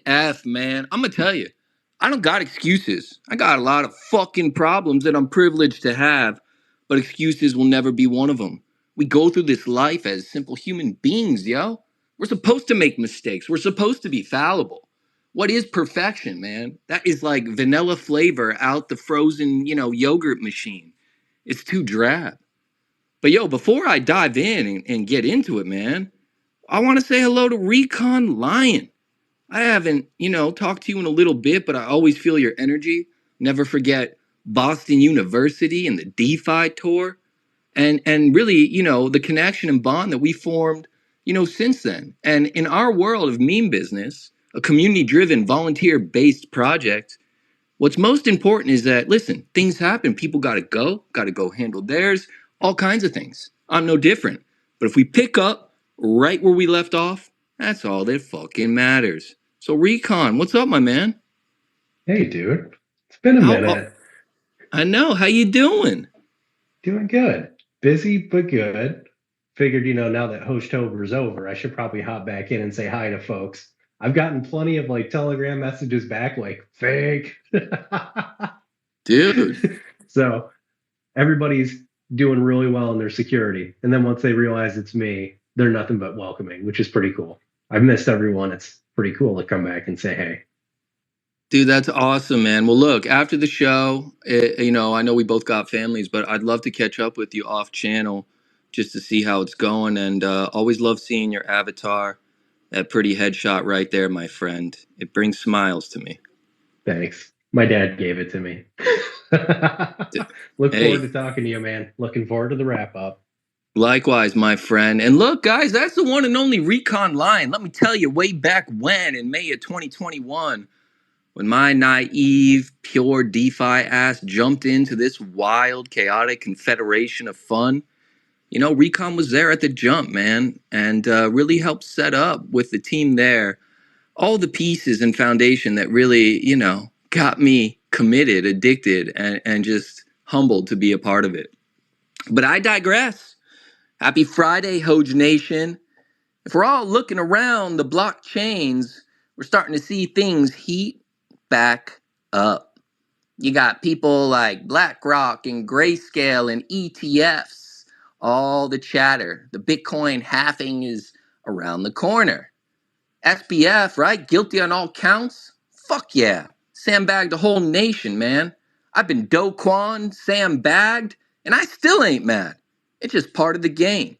NF, man. I'm gonna tell you, I don't got excuses. I got a lot of fucking problems that I'm privileged to have, but excuses will never be one of them. We go through this life as simple human beings, yo. We're supposed to make mistakes. We're supposed to be fallible. What is perfection, man? That is like vanilla flavor out the frozen, yogurt machine. It's too drab. But yo, before I dive in and get into it, man, I want to say hello to Recon Lion. I haven't, talked to you in a little bit, but I always feel your energy. Never forget Boston University and the DeFi tour. And really, the connection and bond that we formed, since then. And in our world of meme business, a community-driven, volunteer-based project, what's most important is that, listen, things happen. People got to go handle theirs, all kinds of things. I'm no different. But if we pick up right where we left off, that's all that fucking matters. So Recon, what's up, my man? Hey, dude. It's been a How minute. I know, how you doing? Doing good. Busy, but good. Figured, now that Hoge.Tober is over, I should probably hop back in and say hi to folks. I've gotten plenty of Telegram messages back, like fake. Dude. So everybody's doing really well in their security. And then once they realize it's me, they're nothing but welcoming, which is pretty cool. I've missed everyone. It's pretty cool to come back and say hey. Dude, that's awesome, man. Well, look, after the show, I know we both got families, but I'd love to catch up with you off channel just to see how it's going. And always love seeing your avatar, that pretty headshot right there, my friend. It brings smiles to me. Thanks. My dad gave it to me. D- Look forward Hey, to talking to you, man. Looking forward to the wrap up. likewise, my friend. And look, guys, that's the one and only Recon Lion. Let me tell you, way back when, in May of 2021, when my naive, pure DeFi ass jumped into this wild, chaotic confederation of fun, Recon was there at the jump, man, and really helped set up with the team there all the pieces and foundation that really, got me committed, addicted, and just humbled to be a part of it. But I digress. Happy Friday, Hoge Nation. If we're all looking around the blockchains, we're starting to see things heat back up. You got people like BlackRock and Grayscale and ETFs, all the chatter. The Bitcoin halving is around the corner. SBF, right? Guilty on all counts? Fuck yeah. Sandbagged the whole nation, man. I've been Do Kwon, sandbagged, and I still ain't mad. It's just part of the game.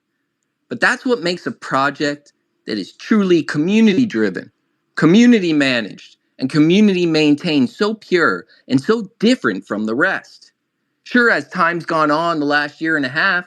But that's what makes a project that is truly community driven, community managed, and community maintained so pure and so different from the rest. Sure, as time's gone on the last year and a half,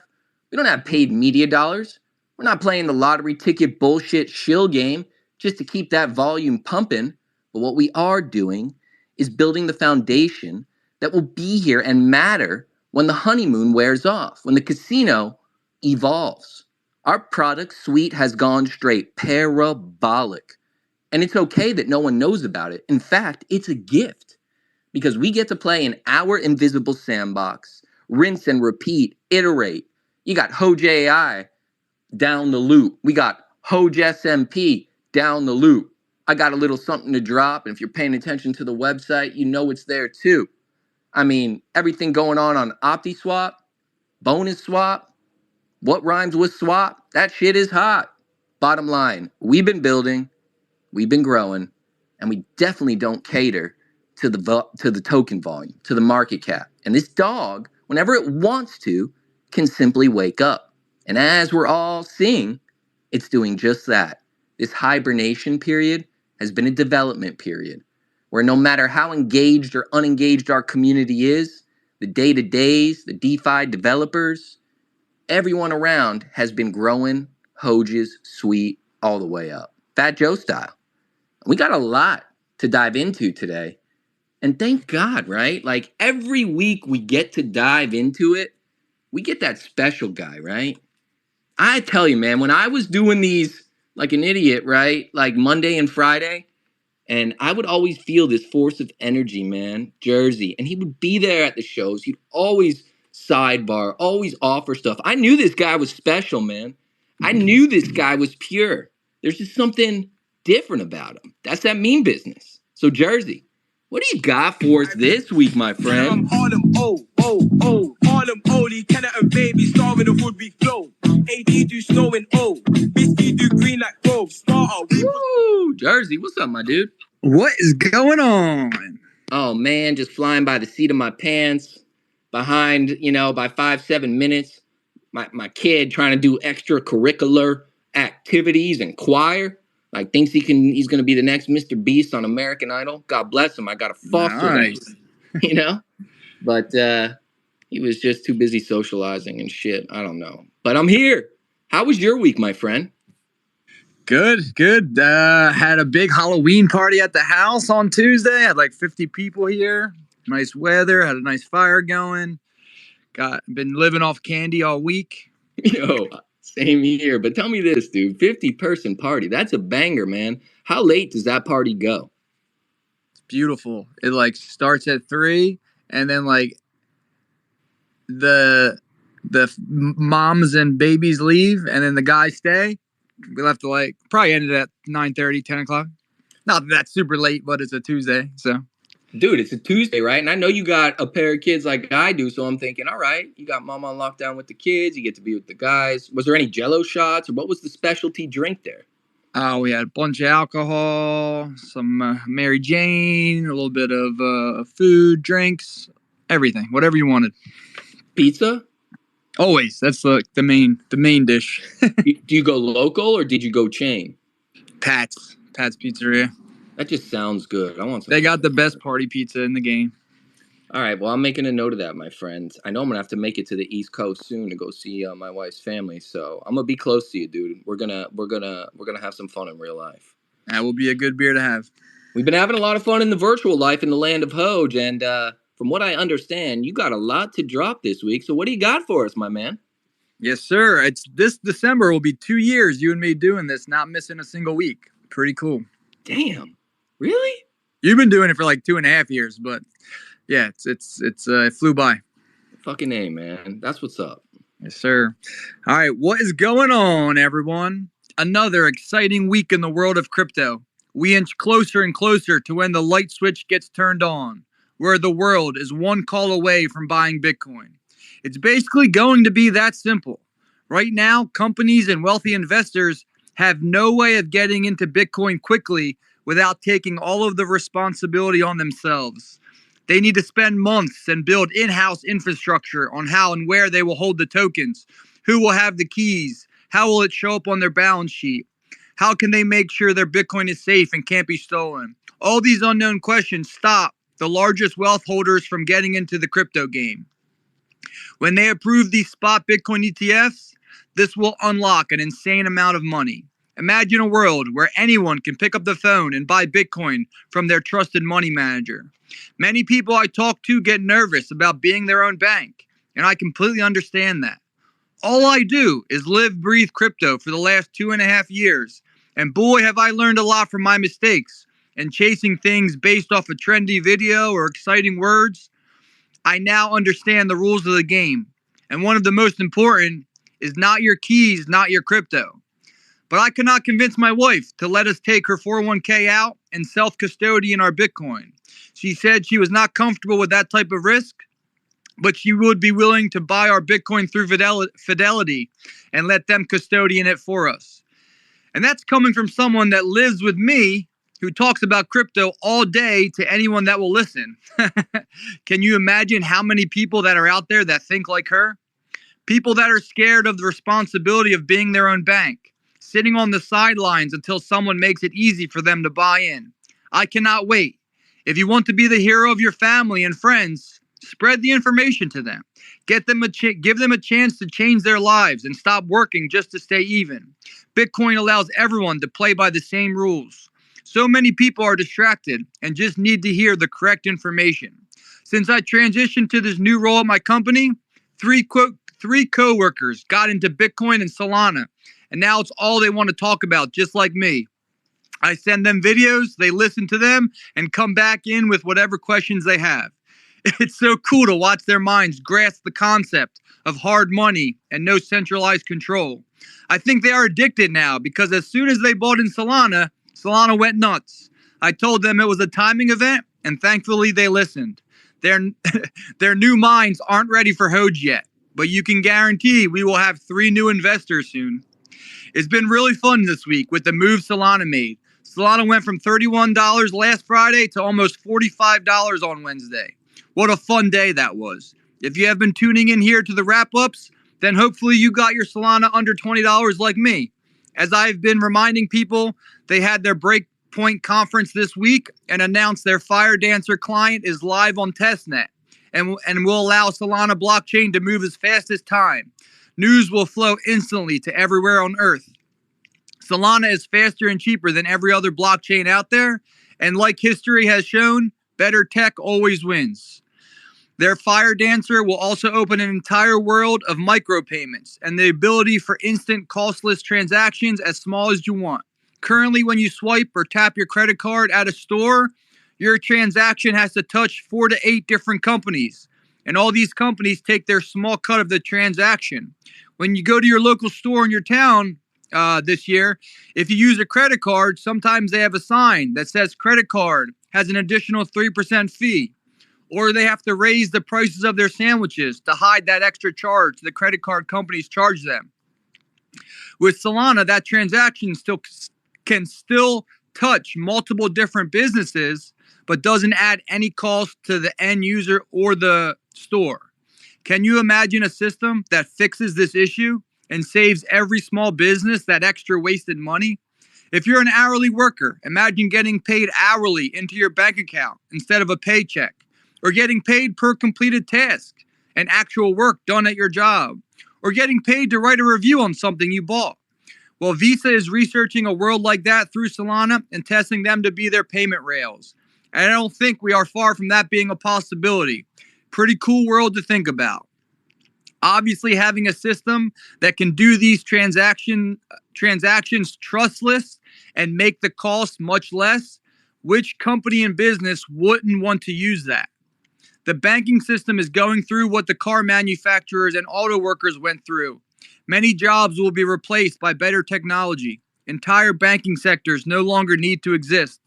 we don't have paid media dollars. We're not playing the lottery ticket bullshit shill game just to keep that volume pumping. But what we are doing is building the foundation that will be here and matter when the honeymoon wears off, when the casino evolves. Our product suite has gone straight parabolic. And it's okay that no one knows about it. In fact, it's a gift because we get to play in our invisible sandbox, rinse and repeat, iterate. You got Hoge AI down the loop. We got Hoge SMP down the loop. I got a little something to drop, and if you're paying attention to the website, you know it's there too. I mean, everything going on OptiSwap, bonus swap, what rhymes with swap? That shit is hot. Bottom line, we've been building, we've been growing, and we definitely don't cater to the token volume, to the market cap. And this dog, whenever it wants to, can simply wake up. And as we're all seeing, it's doing just that. This hibernation period has been a development period where no matter how engaged or unengaged our community is, the day-to-days, the DeFi developers, everyone around has been growing Hoge's suite all the way up. Fat Joe style. We got a lot to dive into today. And thank God, right? Like every week we get to dive into it, we get that special guy, right? I tell you, man, when I was doing these like an idiot, right? Like Monday and Friday, and I would always feel this force of energy, man, Jersey. And he would be there at the shows. He'd always sidebar, always offer stuff. I knew this guy was special, man. I knew this guy was pure. There's just something different about them. That's that mean business. So, Jersey, what do you got for us this week, my friend? Harlem, Harlem, Oli, Kenner and baby, starving the hood we flow. AD do snow and Whiskey do green like Grove. Starter, Woo! Jersey, what's up, my dude? What is going on? Oh, man, just flying by the seat of my pants. Behind, by 5-7 minutes. My kid trying to do extracurricular activities and choir. Like thinks he's gonna be the next Mr. Beast on American Idol. God bless him. I gotta foster that, But he was just too busy socializing and shit. I don't know. But I'm here. How was your week, my friend? Good. Had a big Halloween party at the house on Tuesday. Had like 50 people here. Nice weather. Had a nice fire going. Been living off candy all week. Yo, same here. But tell me this, dude. 50-person party. That's a banger, man. How late does that party go? It's beautiful. It like starts at 3, and then like the moms and babies leave, and then the guys stay. We left to like probably ended at 9:30, 10 o'clock. Not that that's super late, but it's a Tuesday, so. Dude, it's a Tuesday, right? And I know you got a pair of kids like I do, so I'm thinking, all right, you got mom on lockdown with the kids, you get to be with the guys. Was there any Jello shots, or what was the specialty drink there? We had a bunch of alcohol, some Mary Jane, a little bit of food, drinks, everything, whatever you wanted. Pizza? Always. That's the main dish. Do you go local or did you go chain? Pat's Pizzeria. That just sounds good. I want some. They got the best party pizza in the game. All right, well, I'm making a note of that, my friends. I know I'm gonna have to make it to the East Coast soon to go see my wife's family, so I'm gonna be close to you, dude. We're gonna have some fun in real life. That will be a good beer to have. We've been having a lot of fun in the virtual life in the land of Hoge, and from what I understand, you got a lot to drop this week. So what do you got for us, my man? Yes, sir. It's this December will be 2 years you and me doing this, not missing a single week. Pretty cool. Damn. Really? You've been doing it for like 2.5 years, but yeah, it flew by. Fucking A, man. That's what's up. Yes, sir. All right, what is going on, everyone? Another exciting week in the world of crypto. We inch closer and closer to when the light switch gets turned on, where the world is one call away from buying Bitcoin. It's basically going to be that simple. Right now, companies and wealthy investors have no way of getting into Bitcoin quickly without taking all of the responsibility on themselves. They need to spend months and build in-house infrastructure on how and where they will hold the tokens, who will have the keys, how will it show up on their balance sheet, how can they make sure their Bitcoin is safe and can't be stolen. All these unknown questions stop the largest wealth holders from getting into the crypto game. When they approve these spot Bitcoin ETFs, this will unlock an insane amount of money. Imagine a world where anyone can pick up the phone and buy Bitcoin from their trusted money manager. Many people I talk to get nervous about being their own bank, and I completely understand that. All I do is live, breathe crypto for the last 2.5 years, and boy, have I learned a lot from my mistakes and chasing things based off a trendy video or exciting words. I now understand the rules of the game, and one of the most important is not your keys, not your crypto. But I could not convince my wife to let us take her 401k out and self-custodian our Bitcoin. She said she was not comfortable with that type of risk, but she would be willing to buy our Bitcoin through Fidelity and let them custodian it for us. And that's coming from someone that lives with me, who talks about crypto all day to anyone that will listen. Can you imagine how many people that are out there that think like her? People that are scared of the responsibility of being their own bank, sitting on the sidelines until someone makes it easy for them to buy in. I cannot wait. If you want to be the hero of your family and friends, spread the information to them. Give them a chance to change their lives and stop working just to stay even. Bitcoin allows everyone to play by the same rules. So many people are distracted and just need to hear the correct information. Since I transitioned to this new role at my company, three coworkers got into Bitcoin and Solana, and now it's all they want to talk about, just like me. I send them videos, they listen to them, and come back in with whatever questions they have. It's so cool to watch their minds grasp the concept of hard money and no centralized control. I think they are addicted now because as soon as they bought in Solana, Solana went nuts. I told them it was a timing event, and thankfully they listened. Their, their new minds aren't ready for Hoge yet, but you can guarantee we will have 3 new investors soon. It's been really fun this week with the move Solana made. Solana went from $31 last Friday to almost $45 on Wednesday. What a fun day that was. If you have been tuning in here to the wrap-ups, then hopefully you got your Solana under $20 like me. As I've been reminding people, they had their Breakpoint conference this week and announced their Fire Dancer client is live on testnet and will allow Solana blockchain to move as fast as time. News will flow instantly to everywhere on Earth. Solana is faster and cheaper than every other blockchain out there, and like history has shown, better tech always wins. Their Fire Dancer will also open an entire world of micropayments and the ability for instant costless transactions as small as you want. Currently, when you swipe or tap your credit card at a store, your transaction has to touch 4 to 8 different companies, and all these companies take their small cut of the transaction. When you go to your local store in your town this year, if you use a credit card, sometimes they have a sign that says credit card has an additional 3% fee, or they have to raise the prices of their sandwiches to hide that extra charge the credit card companies charge them. With Solana, that transaction can still touch multiple different businesses, but doesn't add any cost to the end user or the store. Can you imagine a system that fixes this issue and saves every small business that extra wasted money? If you're an hourly worker, imagine getting paid hourly into your bank account instead of a paycheck, or getting paid per completed task and actual work done at your job, or getting paid to write a review on something you bought. Well, Visa is researching a world like that through Solana and testing them to be their payment rails. And I don't think we are far from that being a possibility. Pretty cool world to think about. Obviously, having a system that can do these transactions trustless and make the cost much less, which company and business wouldn't want to use that? The banking system is going through what the car manufacturers and auto workers went through. Many jobs will be replaced by better technology. Entire banking sectors no longer need to exist.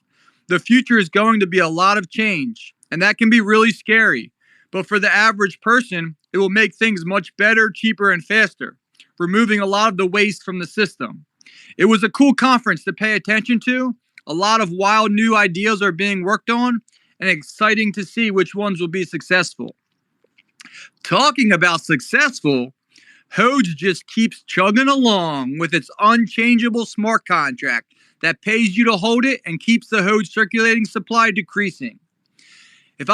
The future is going to be a lot of change, and that can be really scary. But for the average person, it will make things much better, cheaper, and faster, removing a lot of the waste from the system. It was a cool conference to pay attention to. A lot of wild new ideas are being worked on, and exciting to see which ones will be successful. Talking about successful, Hoge just keeps chugging along with its unchangeable smart contract that pays you to hold it and keeps the Hoge circulating supply decreasing. If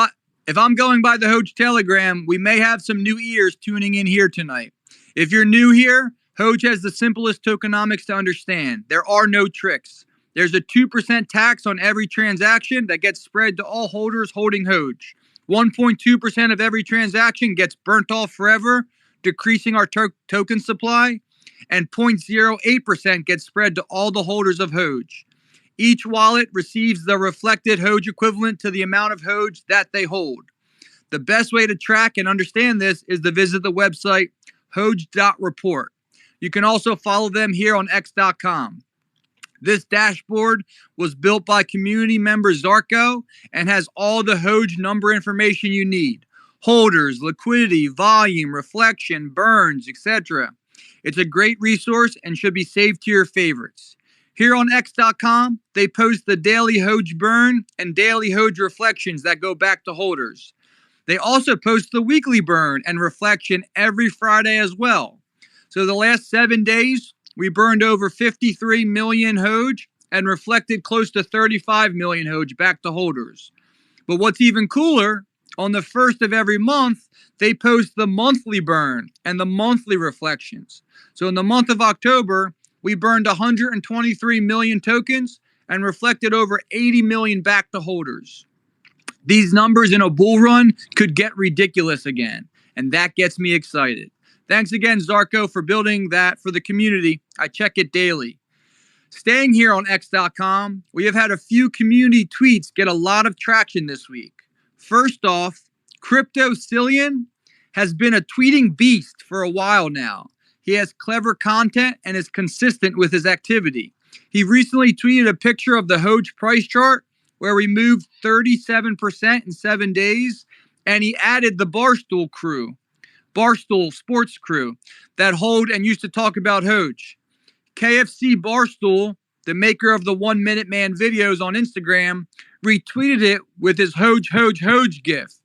I'm going by the Hoge Telegram, we may have some new ears tuning in here tonight. If you're new here, Hoge has the simplest tokenomics to understand. There are no tricks. There's a 2% tax on every transaction that gets spread to all holders holding Hoge. 1.2% of every transaction gets burnt off forever, decreasing our token supply, and 0.08% gets spread to all the holders of Hoge. Each wallet receives the reflected Hoge equivalent to the amount of Hoge that they hold. The best way to track and understand this is to visit the website Hoge.Report. You can also follow them here on X.com. This dashboard was built by community member Zarko and has all the Hoge number information you need. Holders, liquidity, volume, reflection, burns, etc. It's a great resource and should be saved to your favorites. Here on X.com, they post the daily Hoge burn and daily Hoge reflections that go back to holders. They also post the weekly burn and reflection every Friday as well. So the last 7 days, we burned over 53 million Hoge and reflected close to 35 million Hoge back to holders. But what's even cooler, on the first of every month, they post the monthly burn and the monthly reflections. So in the month of October, we burned 123 million tokens and reflected over 80 million back to holders. These numbers in a bull run could get ridiculous again, and that gets me excited. Thanks again, Zarko, for building that for the community. I check it daily. Staying here on X.com, we have had a few community tweets get a lot of traction this week. First off, Crypto Cillian has been a tweeting beast for a while now. He has clever content and is consistent with his activity. He recently tweeted a picture of the Hoge price chart where we moved 37% in 7 days, and he added the Barstool sports crew that hold and used to talk about Hoge. KFC Barstool, the maker of the 1 Minute Man videos on Instagram, retweeted it with his Hoge gif.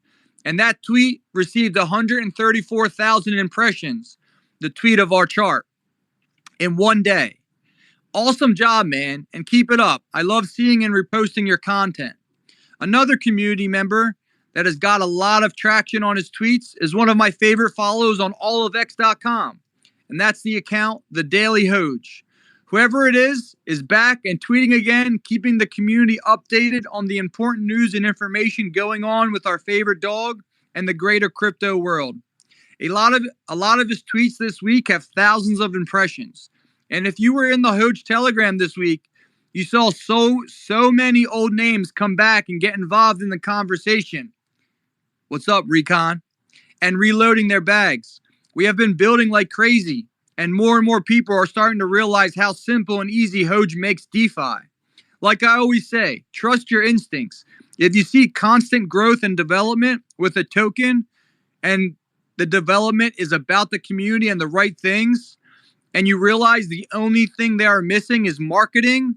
And that tweet received 134,000 impressions, the tweet of our chart, in 1 day. Awesome job, man, and keep it up. I love seeing and reposting your content. Another community member that has got a lot of traction on his tweets is one of my favorite follows on all of X.com, and that's the account, The Daily Hoge. Whoever it is back and tweeting again, keeping the community updated on the important news and information going on with our favorite dog and the greater crypto world. A lot of his tweets this week have thousands of impressions. And if you were in the Hoge Telegram this week, you saw so many old names come back and get involved in the conversation. What's up, Recon? And reloading their bags. We have been building like crazy, and more people are starting to realize how simple and easy Hoge makes DeFi. Like I always say, trust your instincts. If you see constant growth and development with a token, and the development is about the community and the right things, and you realize the only thing they are missing is marketing,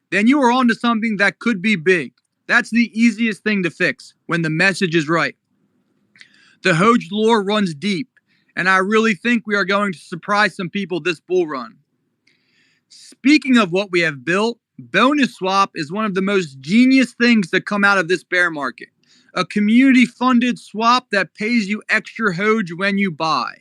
then you are onto something that could be big. That's the easiest thing to fix when the message is right. The Hoge lore runs deep, and I really think we are going to surprise some people this bull run. Speaking of what we have built, Bonus Swap is one of the most genius things to come out of this bear market. A community-funded swap that pays you extra Hoge when you buy.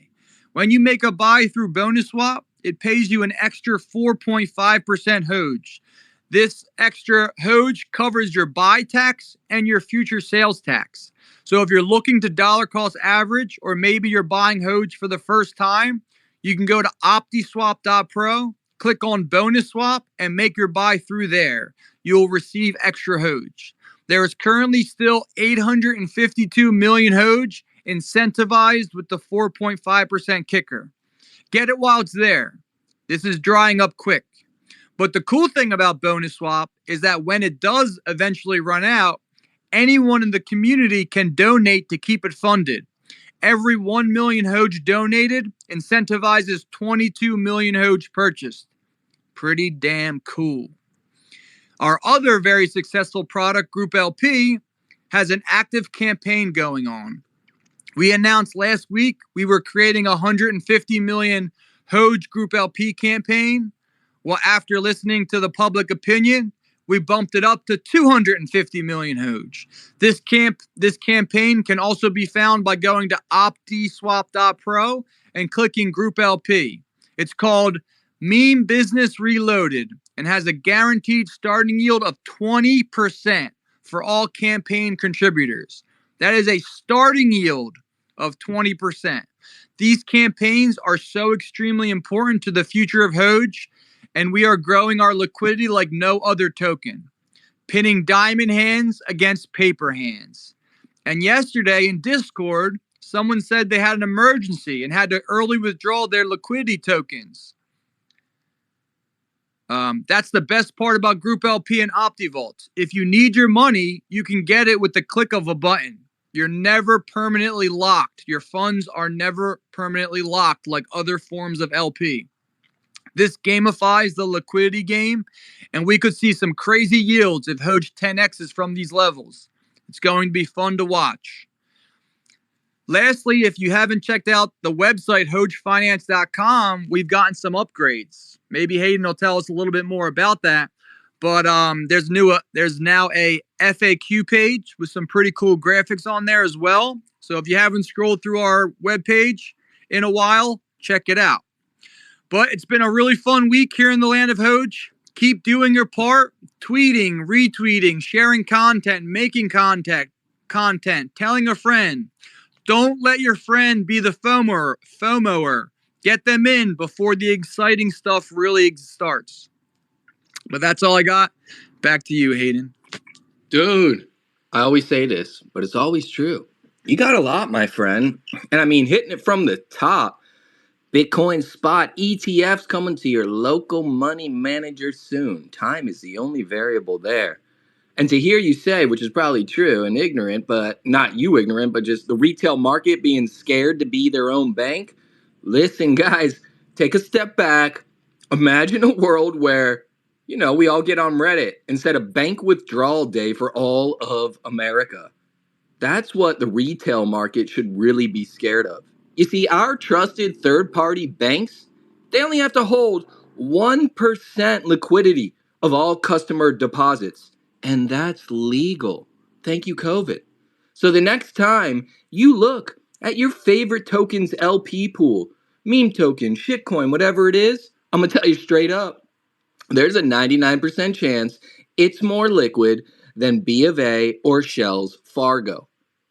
When you make a buy through Bonus Swap, it pays you an extra 4.5% Hoge. This extra Hoge covers your buy tax and your future sales tax. So if you're looking to dollar cost average, or maybe you're buying Hoge for the first time, you can go to OptiSwap.pro, click on Bonus Swap, and make your buy through there. You'll receive extra Hoge. There is currently still 852 million Hoge incentivized with the 4.5% kicker. Get it while it's there. This is drying up quick. But the cool thing about Bonus Swap is that when it does eventually run out, anyone in the community can donate to keep it funded. Every 1 million Hoge donated incentivizes 22 million Hoge purchased. Pretty damn cool. Our other very successful product, GroupLP, has an active campaign going on. We announced last week we were creating a 150 million Hoge GroupLP campaign. Well, after listening to the public opinion, we bumped it up to 250 million Hoge. This campaign can also be found by going to OptiSwap.pro and clicking GroupLP. It's called Meme Business Reloaded and has a guaranteed starting yield of 20% for all campaign contributors. That is a starting yield of 20%. These campaigns are so extremely important to the future of Hoge, and we are growing our liquidity like no other token, pinning diamond hands against paper hands. And yesterday in Discord, someone said they had an emergency and had to early withdraw their liquidity tokens. That's the best part about GroupLP and OptiVault. If you need your money, you can get it with the click of a button. You're never permanently locked. Your funds are never permanently locked like other forms of LP. This gamifies the liquidity game, and we could see some crazy yields if Hoge 10x's from these levels. It's going to be fun to watch. Lastly, if you haven't checked out the website Hogefinance.com, we've gotten some upgrades. Maybe Hayden will tell us a little bit more about that. But there's now a FAQ page with some pretty cool graphics on there as well. So if you haven't scrolled through our webpage in a while, check it out. But it's been a really fun week here in the land of Hoge. Keep doing your part, tweeting, retweeting, sharing content, making content, telling a friend. Don't let your friend be the FOMOer. Get them in before the exciting stuff really starts. But that's all I got. Back to you, Hayden. Dude, I always say this, but it's always true. You got a lot, my friend. And I mean, hitting it from the top. Bitcoin spot ETFs coming to your local money manager soon. Time is the only variable there. And to hear you say, which is probably true and ignorant, but not you ignorant, but just the retail market being scared to be their own bank. Listen, guys, take a step back. Imagine a world where, we all get on Reddit and set a bank withdrawal day for all of America. That's what the retail market should really be scared of. You see, our trusted third-party banks, they only have to hold 1% liquidity of all customer deposits. And that's legal. Thank you, COVID. So the next time you look at your favorite token's LP pool, meme token, shitcoin, whatever it is, I'm going to tell you straight up, there's a 99% chance it's more liquid than B of A or Shell's Fargo.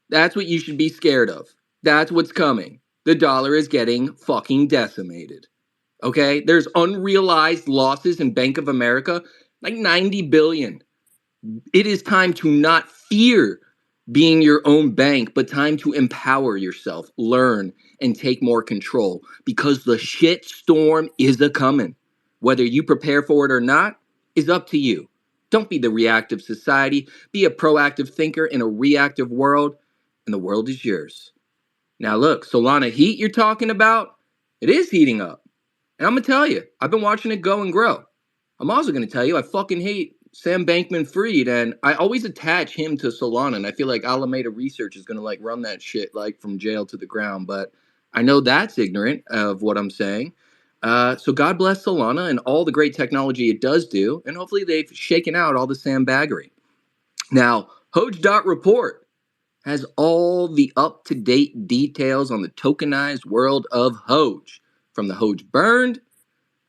That's what you should be scared of. That's what's coming. The dollar is getting fucking decimated. Okay? There's unrealized losses in Bank of America, like 90 billion. It is time to not fear being your own bank, but time to empower yourself, learn, and take more control because the shit storm is a coming. Whether you prepare for it or not is up to you. Don't be the reactive society. Be a proactive thinker in a reactive world, and the world is yours. Now, look, Solana heat you're talking about, it is heating up. And I'm going to tell you, I've been watching it go and grow. I'm also going to tell you, I fucking hate Sam Bankman-Fried, and I always attach him to Solana, and I feel like Alameda Research is going to, run that shit, from jail to the ground. But I know that's ignorant of what I'm saying. So God bless Solana and all the great technology it does do, and hopefully they've shaken out all the sandbaggery. Now, Hoge.Report has all the up-to-date details on the tokenized world of Hoge, from the Hoge burned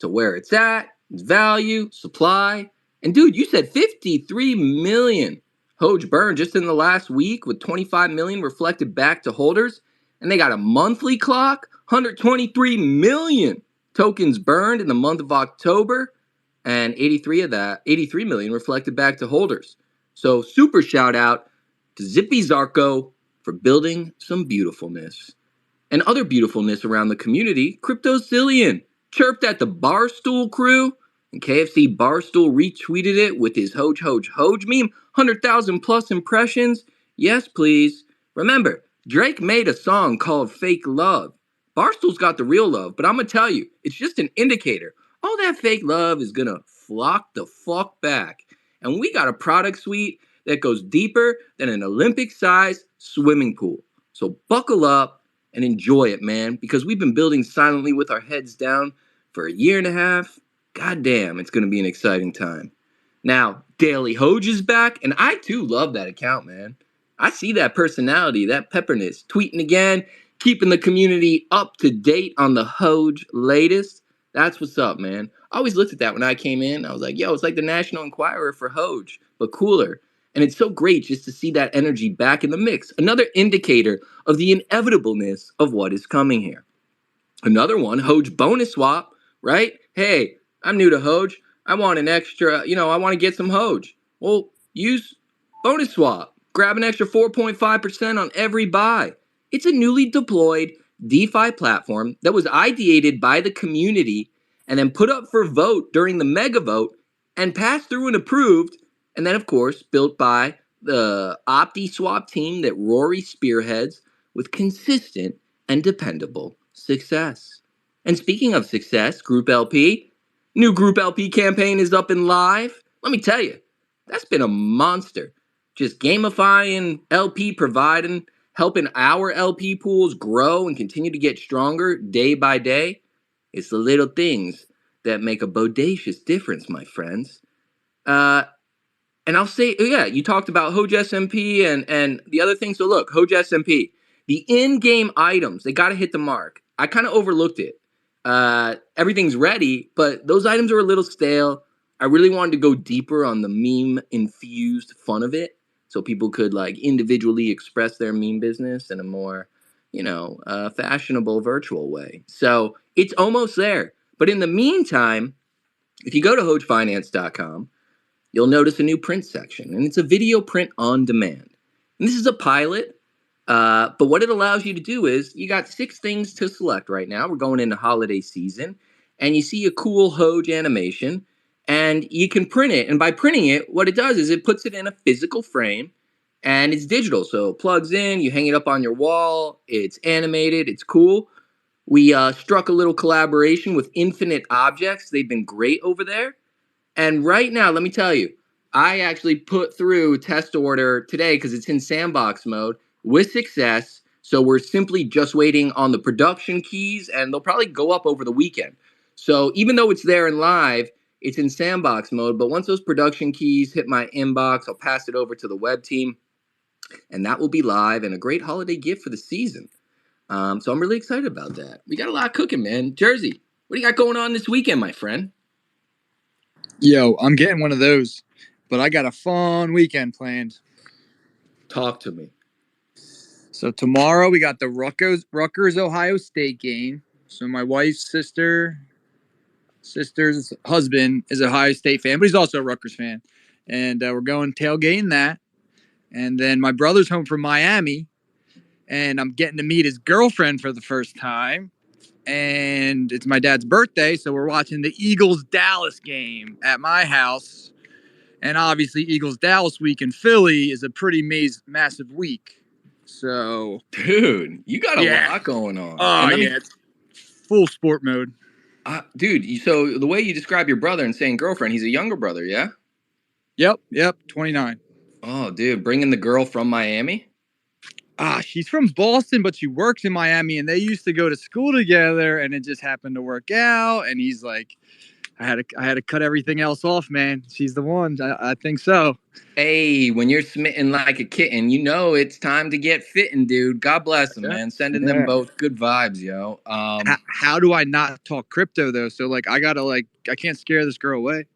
to where it's at, its value, supply. And dude, you said 53 million Hoge burned just in the last week, with 25 million reflected back to holders. And they got a monthly clock, 123 million tokens burned in the month of October, and 83 million reflected back to holders. So super shout out to Zippy Zarko for building some beautifulness. And other beautifulness around the community, CryptoZillion chirped at the Barstool crew, and KFC Barstool retweeted it with his Hoge meme, 100,000 plus impressions. Yes, please. Remember, Drake made a song called Fake Love. Barstool's got the real love, but I'm going to tell you, it's just an indicator. All that fake love is going to flock the fuck back. And we got a product suite that goes deeper than an Olympic-sized swimming pool. So buckle up and enjoy it, man, because we've been building silently with our heads down for a year and a half. God damn, it's going to be an exciting time. Now, Daily Hoge is back, and I too love that account, man. I see that personality, that pepperness, tweeting again, keeping the community up to date on the Hoge latest. That's what's up, man. I always looked at that when I came in. I was like, yo, it's like the National Enquirer for Hoge, but cooler. And it's so great just to see that energy back in the mix. Another indicator of the inevitableness of what is coming here. Another one, Hoge bonus swap, right? Hey, I'm new to Hoge. I want an extra, I want to get some Hoge. Well, use bonus swap. Grab an extra 4.5% on every buy. It's a newly deployed DeFi platform that was ideated by the community and then put up for vote during the mega vote and passed through and approved. And then, of course, built by the OptiSwap team that Rory spearheads with consistent and dependable success. And speaking of success, GroupLP, new GroupLP campaign is up and live. Let me tell you, that's been a monster. Just gamifying LP, providing, helping our LP pools grow and continue to get stronger day by day. It's the little things that make a bodacious difference, my friends. And I'll say, yeah, you talked about Hoge SMP and the other thing. So look, Hoge SMP, the in-game items, they got to hit the mark. I kind of overlooked it. Everything's ready, but those items are a little stale. I really wanted to go deeper on the meme-infused fun of it, so people could individually express their meme business in a more, fashionable virtual way. So it's almost there. But in the meantime, if you go to HogeFinance.com, you'll notice a new print section, and it's a video print on demand. And this is a pilot, But what it allows you to do is you got 6 things to select right now. We're going into holiday season, and you see a cool Hoge animation, and you can print it. And by printing it, what it does is it puts it in a physical frame, and it's digital. So it plugs in, you hang it up on your wall, it's animated, it's cool. We struck a little collaboration with Infinite Objects. They've been great over there. And right now, let me tell you, I actually put through test order today because it's in sandbox mode with success. So we're simply just waiting on the production keys, and they'll probably go up over the weekend. So even though it's there and live, it's in sandbox mode. But once those production keys hit my inbox, I'll pass it over to the web team, and that will be live and a great holiday gift for the season. So I'm really excited about that. We got a lot cooking, man. Jersey, what do you got going on this weekend, my friend? Yo, I'm getting one of those, but I got a fun weekend planned. Talk to me. So tomorrow we got the Rutgers Ohio State game. So my wife's sister's husband is an Ohio State fan, but he's also a Rutgers fan. And we're going tailgating that. And then my brother's home from Miami, and I'm getting to meet his girlfriend for the first time. And it's my dad's birthday, so we're watching the Eagles-Dallas game at my house. And obviously, Eagles-Dallas week in Philly is a pretty massive week. So, dude, you got a lot going on. Oh, yeah. It's full sport mode. Dude, so the way you describe your brother and saying girlfriend, he's a younger brother, yeah? Yep, 29. Oh, dude, bringing the girl from Miami? She's from Boston, but she works in Miami, and they used to go to school together, and it just happened to work out. And he's like, I had to cut everything else off, man. She's the one. I think so. Hey, when you're smitten like a kitten, you know it's time to get fitting, dude. God bless them, man. Sending them both good vibes, yo. How do I not talk crypto though? So like, I can't scare this girl away.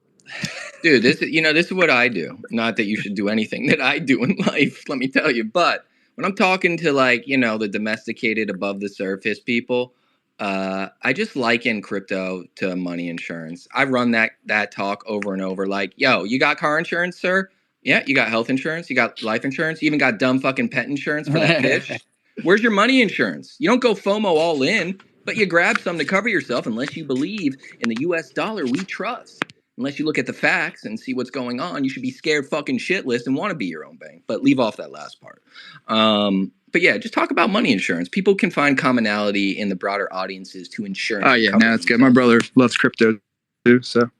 Dude, this is what I do. Not that you should do anything that I do in life, let me tell you. But when I'm talking to the domesticated above the surface people, I just liken crypto to money insurance. I run that talk over and over. Like, yo, you got car insurance, sir? Yeah, you got health insurance, you got life insurance, you even got dumb fucking pet insurance for that fish. Where's your money insurance? You don't go FOMO all in, but you grab some to cover yourself unless you believe in the US dollar we trust. Unless you look at the facts and see what's going on, you should be scared fucking shitless and want to be your own bank. But leave off that last part. But yeah, just talk about money insurance. People can find commonality in the broader audiences to insurance. Oh yeah, no, that's good. My brother loves crypto too, so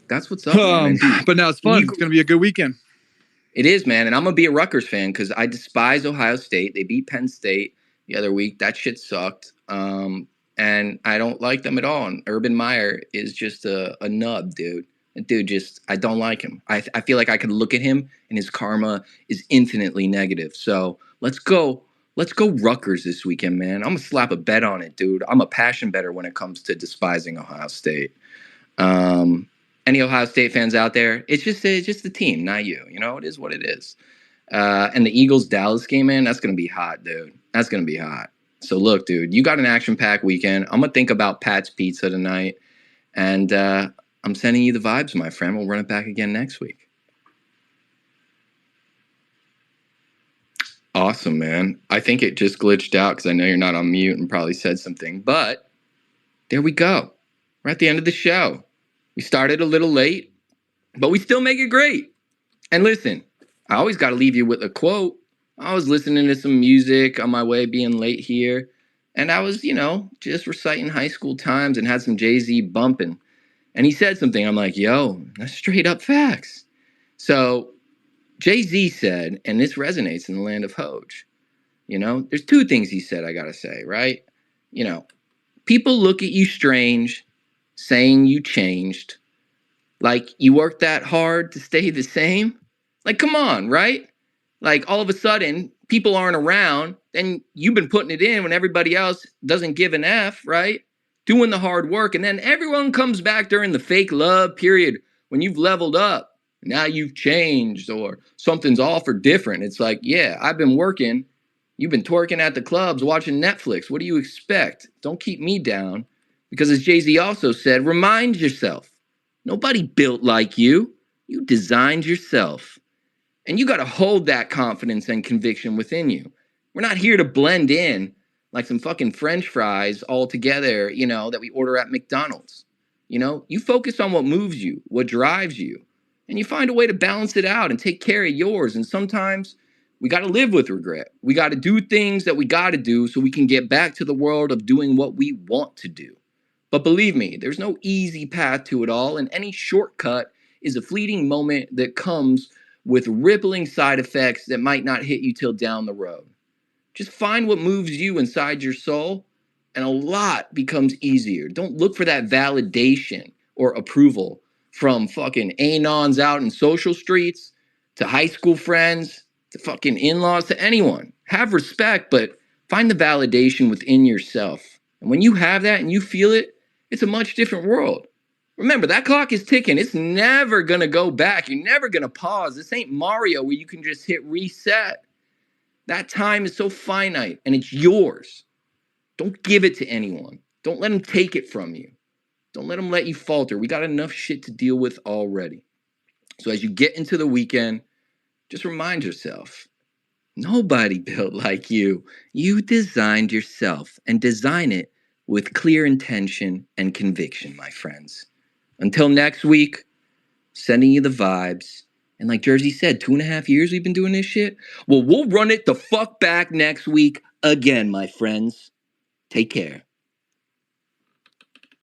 that's what's up. Man. But now it's fun. It's gonna be a good weekend. It is, man, and I'm a Rutgers fan because I despise Ohio State. They beat Penn State the other week. That shit sucked. And I don't like them at all. And Urban Meyer is just a nub, dude. Dude, I don't like him. I feel like I could look at him and his karma is infinitely negative. So let's go Rutgers this weekend, man. I'm gonna slap a bet on it, dude. I'm a passion better when it comes to despising Ohio State. Any Ohio State fans out there? It's just the team, not you. You know, it is what it is. And the Eagles-Dallas game, man, that's gonna be hot, dude. That's gonna be hot. So look, dude, you got an action-packed weekend. I'm going to think about Pat's Pizza tonight. And I'm sending you the vibes, my friend. We'll run it back again next week. Awesome, man. I think it just glitched out because I know you're not on mute and probably said something. But there we go. We're at the end of the show. We started a little late, but we still make it great. And listen, I always got to leave you with a quote. I was listening to some music on my way being late here, and I was, just reciting high school times and had some Jay-Z bumping. And he said something. I'm like, yo, that's straight up facts. So Jay-Z said, and this resonates in the land of Hoge, there's 2 things he said I got to say, right? People look at you strange, saying you changed. Like you worked that hard to stay the same? Like, come on, right? Like all of a sudden, people aren't around, then you've been putting it in when everybody else doesn't give an F, right? Doing the hard work, and then everyone comes back during the fake love period when you've leveled up. Now you've changed or something's off or different. It's like, yeah, I've been working. You've been twerking at the clubs, watching Netflix. What do you expect? Don't keep me down. Because as Jay-Z also said, remind yourself, nobody built like you. You designed yourself. And you got to hold that confidence and conviction within you. We're not here to blend in like some fucking French fries all together, that we order at McDonald's. You focus on what moves you, what drives you, and you find a way to balance it out and take care of yours. And sometimes we got to live with regret. We got to do things that we got to do so we can get back to the world of doing what we want to do. But believe me, there's no easy path to it all, and any shortcut is a fleeting moment that comes with rippling side effects that might not hit you till down the road. Just find what moves you inside your soul, and a lot becomes easier. Don't look for that validation or approval from fucking anons out in social streets, to high school friends, to fucking in-laws, to anyone. Have respect, but find the validation within yourself. And when you have that and you feel it, it's a much different world. Remember, that clock is ticking. It's never gonna go back. You're never gonna pause. This ain't Mario where you can just hit reset. That time is so finite and it's yours. Don't give it to anyone. Don't let them take it from you. Don't let them let you falter. We got enough shit to deal with already. So as you get into the weekend, just remind yourself, nobody built like you. You designed yourself, and design it with clear intention and conviction, my friends. Until next week, sending you the vibes. And like Jersey said, 2.5 years we've been doing this shit. Well, we'll run it the fuck back next week again, my friends. Take care.